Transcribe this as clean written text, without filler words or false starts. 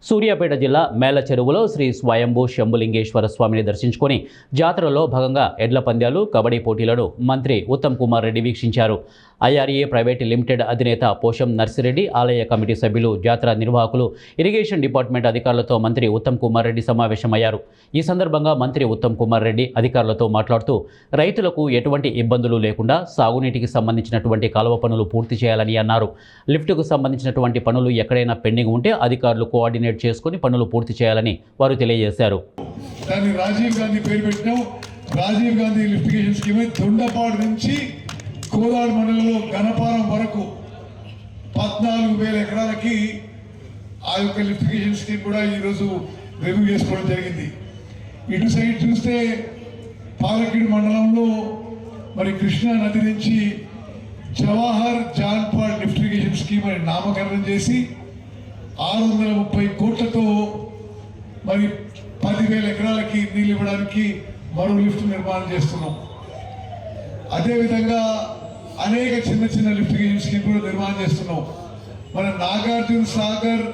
సూర్యాపేట జిల్లా మేల చెరువులో శ్రీ స్వయంభూ శంభులింగేశ్వర స్వామిని దర్శించుకొని జాతరలో భాగంగా ఎడ్ల పంద్యాలు, కబడ్డీ పోటీలను మంత్రి ఉత్తమ్ కుమార్ రెడ్డి వీక్షించారు. ఐఆర్ఏ ప్రైవేట్ లిమిటెడ్ అధినేత పోషం నర్సిరెడ్డి, ఆలయ కమిటీ సభ్యులు, జాతర నిర్వాహకులు, ఇరిగేషన్ డిపార్ట్మెంట్ అధికారులతో మంత్రి ఉత్తమ్ కుమార్ రెడ్డి సమావేశమయ్యారు. ఈ సందర్భంగా మంత్రి ఉత్తమ్ కుమార్ రెడ్డి అధికారులతో మాట్లాడుతూ రైతులకు ఎటువంటి ఇబ్బందులు లేకుండా సాగునీటికి సంబంధించినటువంటి కాలువ పనులు పూర్తి చేయాలని అన్నారు. లిఫ్టుకు సంబంధించినటువంటి పనులు ఎక్కడైనా పెండింగ్ ఉంటే అధికారులు కోఆర్డినేట్ చేసుకుని పనులు పూర్తి చేయాలని వారు తెలియజేశారు. దాన్ని రాజీవ్ గాంధీ పేరు పెట్టినాం. రాజీవ్ గాంధీ లిఫ్టిగేషన్ స్కీమ్ దొండపాడు నుంచి కోదాడు మండలంలో గణపారం వరకు 14,000 ఎకరాలకి ఆ యొక్క లిఫ్టిగేషన్ స్కీమ్ కూడా ఈరోజు రివ్యూ చేసుకోవడం జరిగింది. ఇటు సైడ్ చూస్తే పాలకీడు మండలంలో మరి కృష్ణా నది నుంచి జవహర్ జాన్పాడ్ లిఫ్టిగేషన్ స్కీమ్ అని నామకరణం చేసి 630 కోట్లతో మరి 10,000 ఎకరాలకి నీళ్ళు ఇవ్వడానికి మరో లిఫ్ట్ నిర్మాణం చేస్తున్నాం. అదేవిధంగా అనేక చిన్న చిన్న లిఫ్టిగేషన్ స్కీమ్ కూడా నిర్మాణం చేస్తున్నాం. మన నాగార్జున సాగర్